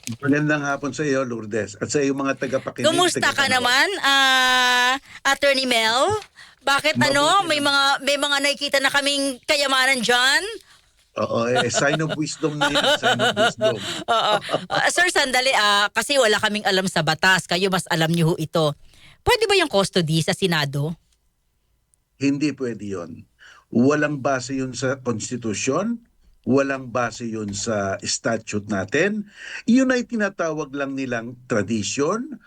Magandang hapon sa iyo, Lourdes, at sa iyong mga tagapakinig, Kumusta ka tagapanood. naman, Attorney Mel? Bakit Mabuti naman. may mga nakikita na kaming kayamanan diyan? Oo, sign of wisdom na yan, sign of wisdom. Oo. Sir, sandali kasi wala kaming alam sa batas. Kayo mas alam niyo ho ito. Pwede ba yung custody sa Senado? Hindi pwede yun. Walang base yun sa konstitusyon, walang base yun sa statute natin. Yun ay tinatawag lang nilang tradition,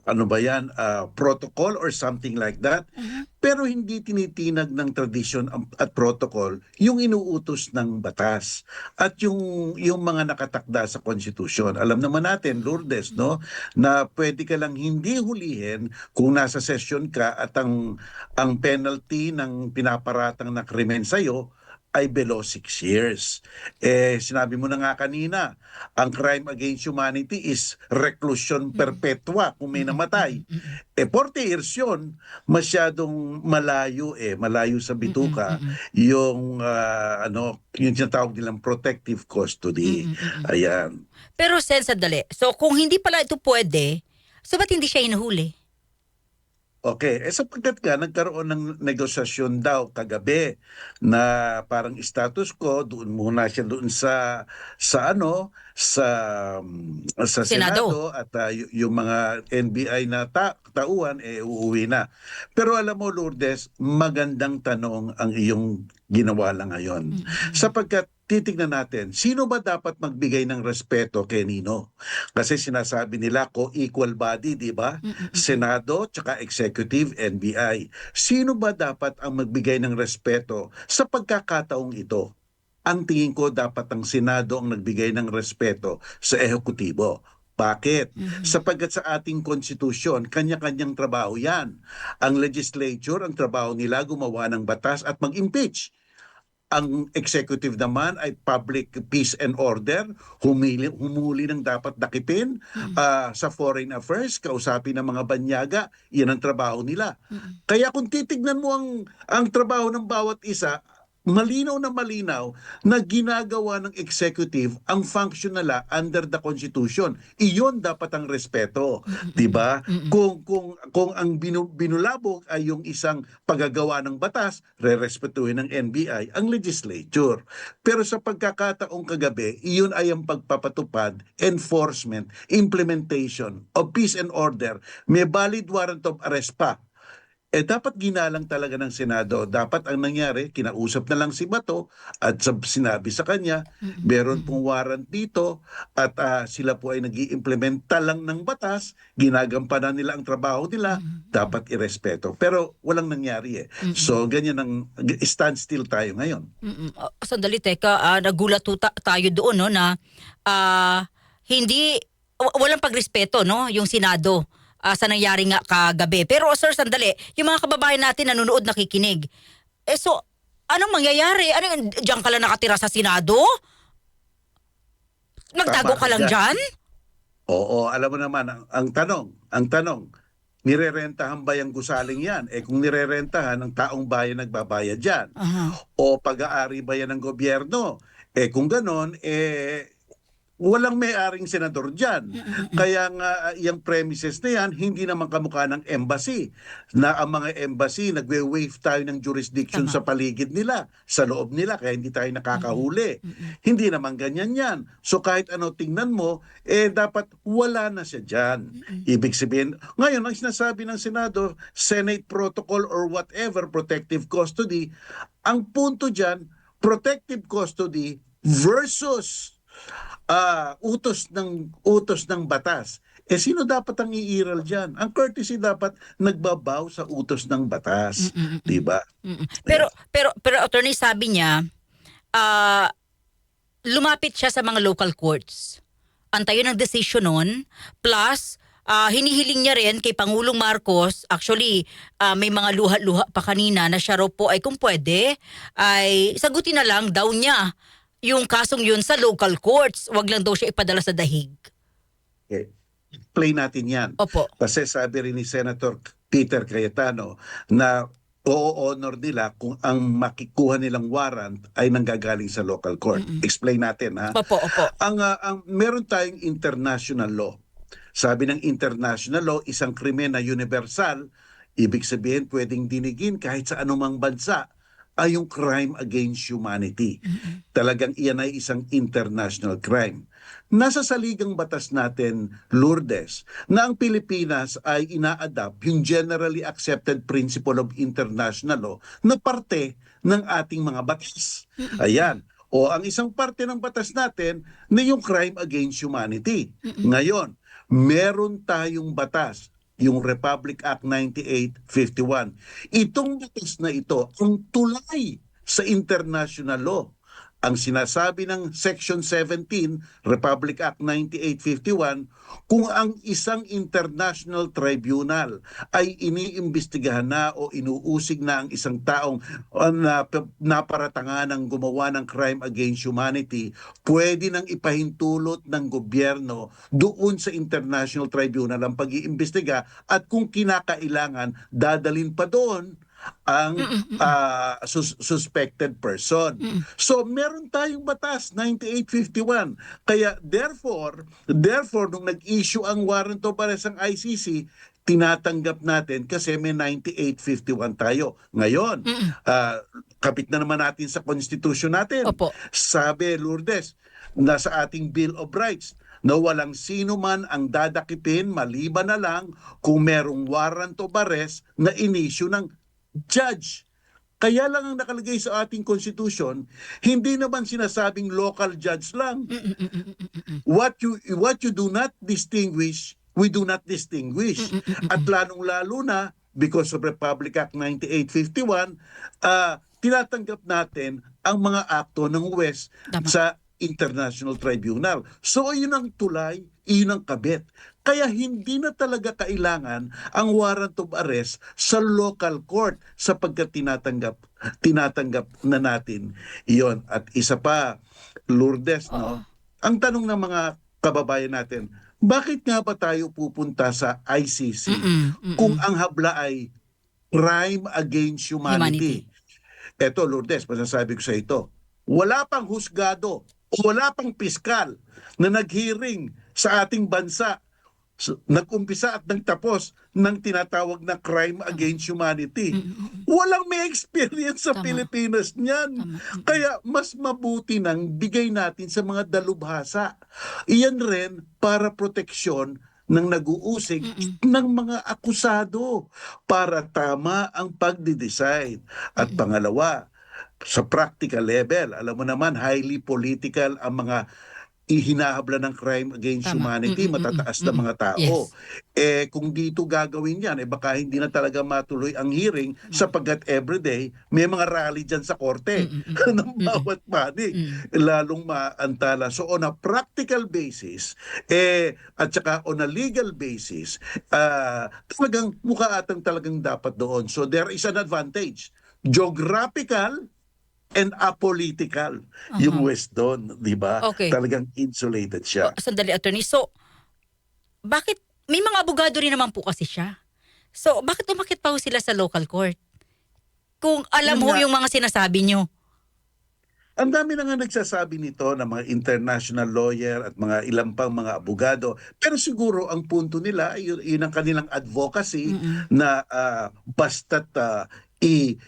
ano ba yan, protocol or something like that. Mhm. Pero hindi tinitinag ng tradition at protocol yung inuutos ng batas at yung mga nakatakda sa konstitusyon. Alam naman natin, Lourdes, no, na pwede ka lang hindi hulihin kung nasa session ka at ang penalty ng pinaparatang na krimen sa'yo ay below 6 years. Sinabi mo na nga kanina, ang crime against humanity is reclusion Mm-mm. perpetua kung may Mm-mm. namatay. Mm-mm. 40 years yun, masyadong malayo malayo sa Mm-mm. bituka Mm-mm. yung yung tinatawag nilang protective custody. Mm-mm. Mm-mm. Ayan. Pero sandali. So kung hindi pala ito pwede, so ba't hindi siya hinuhuli? Okay, sapagkat nga nagkaroon ng negosasyon daw kagabi na parang status quo, doon muna siya doon sa Senado. Senado at yung mga NBI na tauhan uuwi na. Pero alam mo, Lourdes, magandang tanong ang iyong ginawa lang ngayon. Mm-mm. Sapagkat titignan natin, sino ba dapat magbigay ng respeto kay Nino? Kasi sinasabi nila co-equal body, di ba? Mm-mm. Mm-mm. Senado tsaka Executive, NBI. Sino ba dapat ang magbigay ng respeto sa pagkakataong ito? Ang tingin ko dapat ang Senado ang nagbigay ng respeto sa Ehekutibo. Bakit? Mm-mm. Sapagkat sa ating konstitusyon, kanya-kanyang trabaho yan. Ang legislature, ang trabaho nila gumawa ng batas at mag-impeach. Ang executive naman ay public peace and order, humuli ng dapat dakipin Mm-mm. sa foreign affairs, kausapin ng mga banyaga, yan ang trabaho nila. Mm-mm. Kaya kung titignan mo ang trabaho ng bawat isa, malinaw na ginagawa ng executive ang function nila under the Constitution. Iyon dapat ang respeto, 'di Mm-mm. ba? Mm-mm. Kung ang binulabog ay yung isang paggagawa ng batas, rerespetuhin ng NBI ang legislature. Pero sa pagkakataong kagabi, iyon ay ang pagpapatupad, enforcement, implementation of peace and order. May valid warrant of arrest pa. Dapat ginalang talaga ng Senado. Dapat ang nangyari, kinausap na lang si Bato at sinabi sa kanya, Mm-mm. meron Mm-mm. pong warrant dito at sila po ay nag-iimplementa lang ng batas, ginagampanan nila ang trabaho nila, Mm-mm. dapat irespeto. Pero walang nangyari. Mm-mm. So, ganyan ang standstill tayo ngayon. Sandali, teka, nagulat ho tayo doon, no, na ah, hindi, walang pagrespeto, no, yung Senado sa nangyari nga kagabi. Pero sir, sandali, yung mga kababayan natin nanonood, nakikinig. So, anong mangyayari? Diyan ka lang nakatira sa Senado? Magtago Tama ka ka lang dyan. dyan? Oo, alam mo naman, ang tanong, nirerentahan ba yung gusaling yan? Kung nirerentahan, ang taong bayan nagbabayad yan. Aha. O pag-aari ba yan ng gobyerno? Kung ganon, walang may-aring senador dyan. Mm-mm. Kaya nga, yung premises na yan, hindi naman kamukha ng embassy. Na ang mga embassy, nagwe-waive tayo ng jurisdiction Tama. sa paligid nila, sa loob nila, kaya hindi tayo Mm-mm. nakakahuli. Mm-mm. Hindi naman ganyan yan. So kahit ano tingnan mo, dapat wala na siya dyan. Mm-mm. Ibig sabihin, ngayon, ang sinasabi ng Senado, Senate Protocol or whatever, protective custody, ang punto dyan, protective custody versus utos ng batas. Sino dapat ang iiral diyan? Ang courtesy dapat nagbabaw sa utos ng batas, Mm-mm. 'di Mm-mm. ba? Mm-mm. Pero, Yeah. attorney, sabi niya, ah, lumapit siya sa mga local courts. Antayin ang desisyon nun. Plus, hinihiling niya rin kay Pangulong Marcos, actually, may mga luha-luha pa kanina na siya raw po ay kung pwede, ay sagutin na lang daw niya yung kasong yun sa local courts. Wag lang daw siya ipadala sa dahig. Okay. Play natin 'yan. Opo. Kasi sabi rin ni Senator Peter Cayetano na o-honor nila kung ang makikuha nilang warrant ay nanggagaling sa local court. Explain natin, ha. Opo, opo. Ang meron tayong international law. Sabi ng international law, isang krimen na universal, ibig sabihin pwedeng dinigin kahit sa anumang bansa, ay yung crime against humanity. Talagang iyan ay isang international crime. Nasa saligang batas natin, Lourdes, na ang Pilipinas ay ina-adapt yung generally accepted principle of international law na parte ng ating mga batas. Ayan. O ang isang parte ng batas natin na yung crime against humanity. Ngayon, meron tayong batas, yung Republic Act 9851. Itong batas na ito ang tulay sa international law. Ang sinasabi ng Section 17, Republic Act 9851, kung ang isang international tribunal ay iniimbestigahan na o inuusig na ang isang taong naparatangan ng gumawa ng crime against humanity, pwede nang ipahintulot ng gobyerno doon sa international tribunal ang pag-iimbestiga at kung kinakailangan, dadalin pa doon ang suspected person. So meron tayong batas 9851. Kaya therefore nung nag-issue ang warrant of arrest ng ICC, tinatanggap natin kasi may 9851 tayo. Ngayon, kapit na naman natin sa constitution natin. Opo. Sabi, Lourdes, nasa ating Bill of Rights na walang sino man ang dadakipin maliban na lang kung merong warrant of arrest na inisyu ng judge. Kaya lang ang nakalagay sa ating constitution, hindi naman sinasabing local judge lang. What you do not distinguish, we do not distinguish. At lalong-lalo na, because of Republic Act 9851, tinatanggap natin ang mga akto ng West Tama. sa International Tribunal. So, yun ang tulay, yun ang kabit. Kaya hindi na talaga kailangan ang warrant of arrest sa local court sapagkat tinatanggap na natin iyon. At isa pa, Lourdes, no? Ang tanong ng mga kababayan natin, bakit nga ba tayo pupunta sa ICC kung ang habla ay crime against humanity? Eto, Lourdes, masasabi ko sa ito, wala pang husgado o wala pang piskal na nag-hearing sa ating bansa, nag-umpisa at nagtapos ng tinatawag na crime against humanity. Walang may experience sa Tama. Pilipinas niyan. Kaya mas mabuti nang bigay natin sa mga dalubhasa. Iyan rin para proteksyon ng nag-uusig ng mga akusado para tama ang pagde-decide. At pangalawa, sa practical level, alam mo naman, highly political ang mga ihinahabla ng crime against Tama. humanity, matataas na mga tao. Yes. Kung dito gagawin yan, baka hindi na talaga matuloy ang hearing sapagkat everyday may mga rally dyan sa korte ng bawat panig, lalong maantala. So on a practical basis, at saka on a legal basis, talagang mukha atang talagang dapat doon. So there is an advantage. Geographical and apolitical yung West doon, di ba? Okay. Talagang insulated siya. Sandali, attorney. So, bakit, may mga abogado rin naman po kasi siya. So, bakit umakit pa ho sila sa local court? Kung alam Yun ho nga. yung mga sinasabi nyo. Ang dami na nga nagsasabi nito ng mga international lawyer at mga ilang pang mga abogado. Pero siguro ang punto nila, yun ang kanilang advocacy na basta't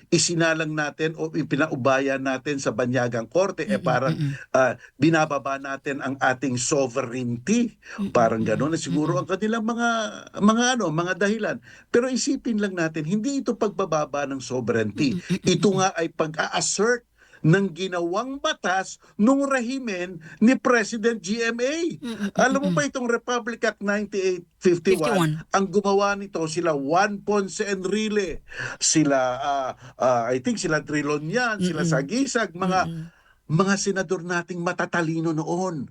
isinalang natin o ipinaubayan natin sa banyagang korte, parang binababa natin ang ating sovereignty. Parang gano'n na siguro ang kanilang mga dahilan. Pero isipin lang natin, hindi ito pagbababa ng sovereignty. Ito nga ay pag-a-assert ng ginawang batas nung rehimen ni President GMA. Alam mo ba itong Republic Act 9851, ang gumawa nito sila Juan Ponce Enrile, sila I think sila Trilonian, sila Sagisag, mga senador nating matatalino noon.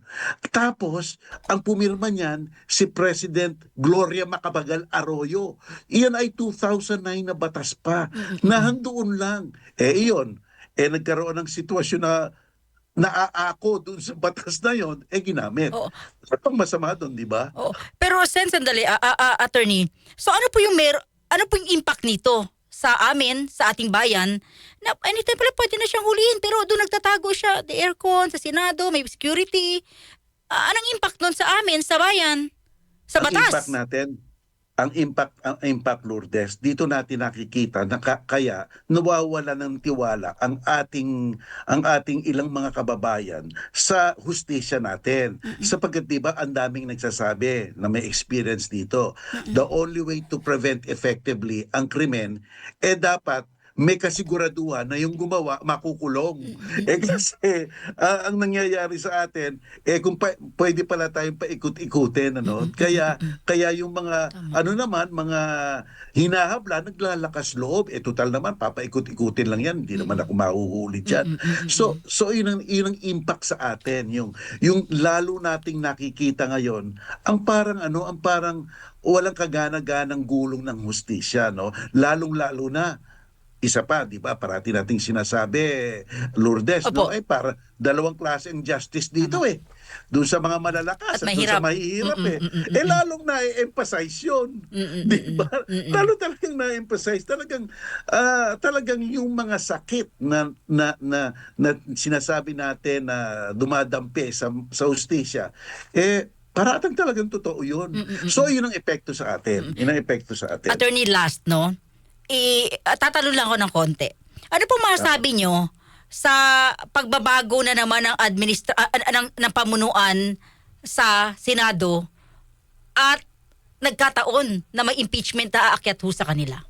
Tapos, ang pumirma niyan, si President Gloria Macapagal Arroyo. Iyan ay 2009 na batas pa. Nahandoon lang. Iyon, nagkaroon ng sitwasyon na naaako dun sa batas na yon, ginamit. Oo. Ano pang masama dun, di ba? Oo. Pero sandali, attorney. So ano po yung impact nito sa amin, sa ating bayan, na anytime pala pwede na siyang hulihin. Pero doon nagtatago siya, the aircon, sa Senado, may security. Anong impact nun sa amin, sa bayan, sa Ang impact batas? natin, ang impact Lourdes, dito natin nakikita na kaya nawawala ng tiwala ang ating ilang mga kababayan sa hustisya natin. Sapagkat 'di ba ang daming nagsasabi na may experience dito. The only way to prevent effectively ang krimen dapat may kasiguraduhan na yung gumawa makukulong. Kasi ang nangyayari sa atin kung pwede pala tayong paikot-ikutin kaya yung mga Tama. mga hinahabla naglalakas loob total naman papaikot-ikutin lang yan, hindi naman ako mahuhuli diyan. So yun ang impact sa atin, yung lalo nating nakikita ngayon ang parang walang kagana-ganang gulong ng hustisya, no, lalong-lalo na isa pa, di ba, parati nating sinasabi, Lourdes, no? Opo. Para dalawang klase ang justice dito Tama. Doon sa mga malalakas At at doon sa mahirap. mahihirap Mm-mm. lalong na-emphasize yun. Di ba? Lalo talagang na-emphasize. Talagang yung mga sakit na sinasabi natin na dumadampi sa hustisya, paratang talagang totoo yun. So, yun ang epekto sa atin. Yun ang epekto sa atin. Attorney, last, no? Tatalo lang ako ng konti. Ano po masasabi nyo sa pagbabago na naman ng pamunuan sa Senado at nagkataon na may impeachment na aakyat ho sa kanila?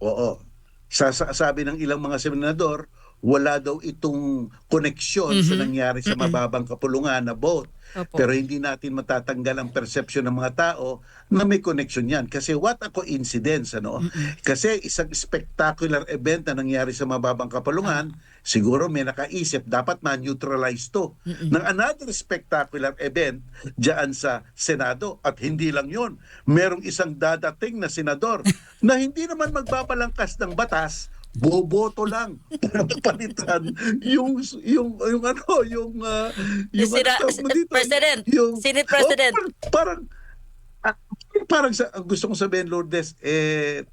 Oo. Sabi ng ilang mga senador, wala daw itong koneksyon sa nangyari sa mababang kapulungan na vote. Opo. Pero hindi natin matatanggal ang perception ng mga tao na may connection yan. Kasi what a coincidence, ano? Kasi isang spectacular event na nangyari sa mababang kapulungan, siguro may nakaisip, dapat ma-neutralize to ng another spectacular event dyan sa Senado. At hindi lang yon, merong isang dadating na senador na hindi naman magbabalangkas ng batas, boboto lang para palitan yung tawag mo dito? President, Yung Senate President. parang ah, parang ang gusto kong sabihin, Lourdes,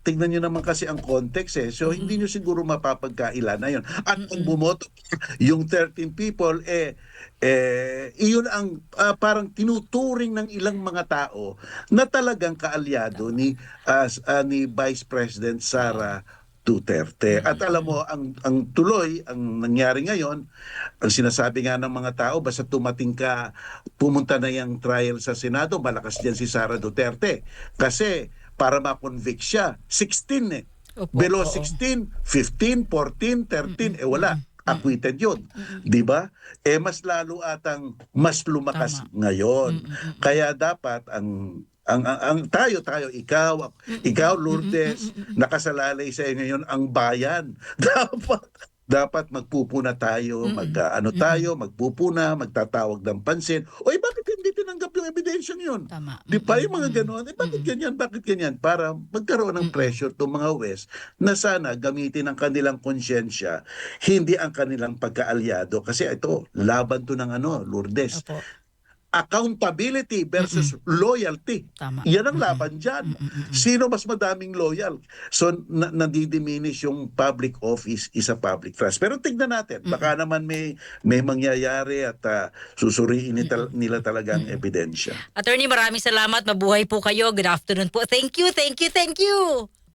tingnan nyo naman kasi ang context so hindi nyo siguro mapapagkaila na yun. At kung bumoto yung 13 people, iyon ang parang tinuturing ng ilang mga tao na talagang kaalyado ni Vice President Sara Duterte. At alam mo, ang tuloy, ang nangyari ngayon, ang sinasabi nga ng mga tao, basta pumunta na yung trial sa Senado, malakas dyan si Sara Duterte. Kasi para ma-convict siya, 16 Opo, Below oo. 16, 15, 14, 13, wala. Acquitted yun. Di ba? Mas lalo atang mas lumakas Tama. ngayon. Kaya dapat ang tayo ikaw Lourdes, nakasalalay sa iyo ngayon ang bayan. Dapat magpupuna tayo, magpupuna, magtatawag ng pansin. Oy, bakit hindi tinanggap yung ebidensya yun? Tama. Di ba yung mga gano'n? Bakit ganyan? Para magkaroon ng pressure to mga West na sana gamitin ang kanilang konsyensya, hindi ang kanilang pagkaalyado. Kasi ito, laban to ng Lourdes. Opo. Accountability versus loyalty. Tama. Yan ang laban dyan. Sino mas madaming loyal? So, nadidiminish yung public office is a public trust. Pero tignan natin, baka naman may mangyayari at susuriin nila talaga ang ebidensya. Attorney, maraming salamat. Mabuhay po kayo. Good afternoon po. Thank you, thank you, thank you.